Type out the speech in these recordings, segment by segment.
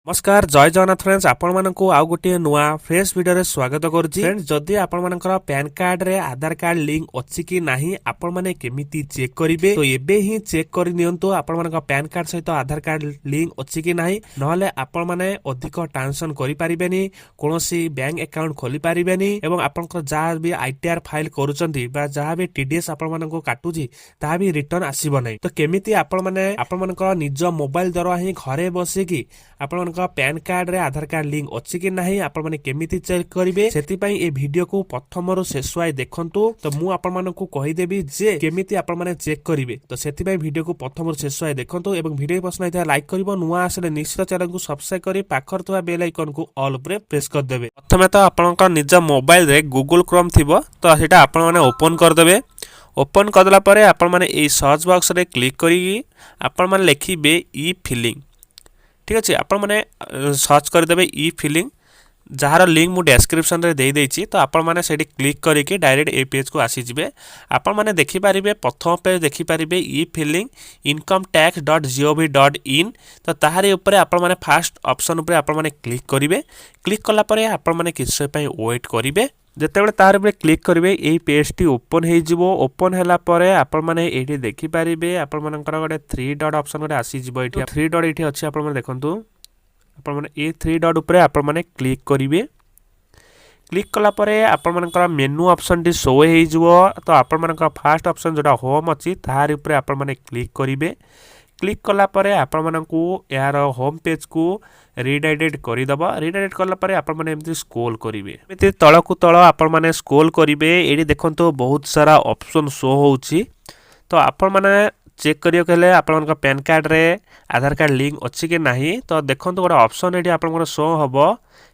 नमस्कार जय जगन्नाथ फ्रेंड्स आपण मानकु आउ गोटे नुआ फ्रेश वीडियो रे स्वागत करूची फ्रेंड्स जदि आपण मानकर पैन कार्ड रे आधार कार्ड लिंक अछि कि नाही आपण माने केमिति चेक करिवे तो एबे ही चेक करि नियंतु आपण मानकर पैन कार्ड सहित आधार कार्ड लिंक अछि कि नाही नहले आपण माने अधिक ट्रांजैक्शन करि परिबेनी कोनोसी बैंक अकाउंट खोली परिबेनी एवं आपनकर जहा भी आईटीआर फाइल करूचंती बा जहा भी टीडीएस आपण मानकु काटुजी ता भी रिटर्न आसीबो नै तो केमिति आपण मानकर निज मोबाइल द्वारा ही घरे बसी कि आपण पैन कार्ड रे आधार कार्ड लिंक अछि कि नाही आपण माने केमिति चेक करिवे सेति पई ए वीडियो को प्रथमरो शेषवाय देखंतु तो मु आपण मानकु कहि देबी जे केमिति आपण माने चेक करिवे तो सेति पई वीडियो को प्रथमरो शेषवाय देखंतु एवं वीडियो पसंद आइता लाइक करिवो नुआ आसले निश्चित चैनल को सब्सक्राइब करि पाखर थवा बेल आइकन को ऑल ऊपर प्रेस कर देबे प्रथमे तो आपनक निज मोबाइल रे गूगल क्रोम थिबो तो सेटा आपण माने ओपन कर देबे ओपन करला परे आपण माने ए सर्च बॉक्स रे क्लिक करी आपण माने लिखिबे ई फिलिंग ठीक अच्छे आपण मैंने सर्च करदे ई फिलिंग जार लिंक मु डिस्क्रिप्शन रे दे देछि तो आपण माने सेठी क्लिक करके डायरेक्ट ए पेज को आसी जिवे आपण माने देखि परिबे प्रथम पेज देखि परिबे ई फिलिंग incometax.gov.in तो ताहारी ऊपर आपण माने फर्स्ट ऑप्शन ऊपर आपण माने क्लिक करिवे क्लिक कला परे आपण माने किछ समय पई वेट करिवे जेतेबेले तार ऊपर क्लिक करिवे एई पेज टी ओपन हे जिवो ओपन हैला परे आपण माने एठी देखि परिबे आपण मानकर गोटे 3 डॉट ऑप्शन गोटे आसी जिवो एठी 3 डॉट एठी अछि आपण माने देखंतु आपण माने ए 3 डॉट ऊपर आपण माने क्लिक करिवे क्लिक कला परे आपण मानकर मेनू ऑप्शन टी शो हे जिवो तो आपण मानकर फर्स्ट ऑप्शन जोटा होम अछि तार ऊपर आपण माने क्लिक करिवे क्लिक कला परे आपण मानकु यार होम पेज को रिडायरेक्ट करि दबा रिडायरेक्ट करला परे आपण माने एमती स्क्रॉल करिवे एमती तळकु तळ आपण माने स्क्रॉल करिवे एडी देखंतो बहुत सारा ऑप्शन शो होउची तो आपण माने चेक करियो कहले आपण मानका पैन कार्ड रे आधार कार्ड लिंक अछि कि नाही तो देखंतो गोटे ऑप्शन एडी आपण माने शो हबो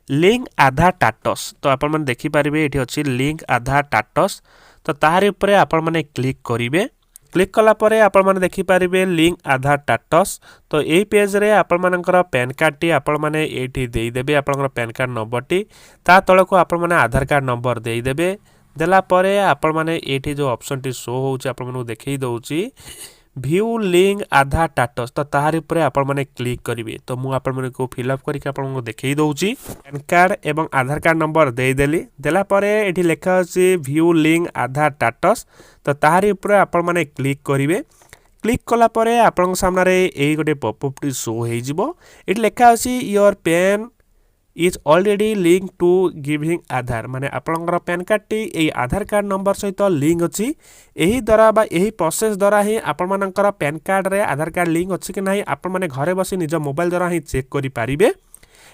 लिंक आधार स्टेटस तो आपण माने देखि परिबे एठी अछि लिंक आधार स्टेटस तो ताहारी ऊपर आपण माने क्लिक करिवे क्लिक कला परे आपण माने देखि परिबे लिंक आधार स्टेटस तो एई पेज रे आपण मानकर पैन कार्ड टी आपण माने एठी देई देबे आपनकर पैन कार्ड नंबर टी ता तळको आपण माने आधार कार्ड नंबर देई देबे देला परे आपण माने एठी जो ऑप्शन टी शो होउची आपण माने देखै दउची व्यू लिंक आधार स्टेटस तो ताहारी ऊपर आपण माने क्लिक करिवे तो मु आपण माने को फिल अप करके आपण को देखै दउची पैन कार्ड एवं आधार कार्ड नंबर देई देली देला परे एठी लेखा अछि व्यू लिंक आधार स्टेटस तो ताहारी ऊपर आपण माने क्लिक करिवे क्लिक कला परे आपण सामने रे एई गोटे पॉपअप टी शो हे जिवो एठी लेखा अछि your PAN is already link to giving Aadhaar माने आपनकर पैन कार्ड टी ए आधार कार्ड नंबर सहित लिंक अछि एही द्वारा बा एही प्रोसेस द्वारा ही आपण मानकर पैन कार्ड रे आधार कार्ड लिंक अछि कि नाही आपण माने घरे बसी निज मोबाइल द्वारा ही चेक करि पारिबे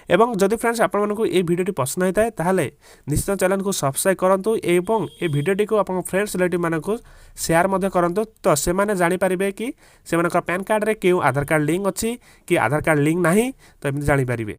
एवं जदि फ्रेंड्स आपण मानकु ए वीडियोटी पसंद आइताय ताहाले निश्चित चैनल को सब्सक्राइब करंतु एवं ए वीडियोटी को आपण फ्रेंड्स रिलेटिव मानकु शेयर मध्ये करंतु तो से माने जानि पारिबे कि से मानकर पैन कार्ड रे केउ आधार कार्ड लिंक अछि कि आधार कार्ड लिंक नाही तो एमि जानि पारिबे।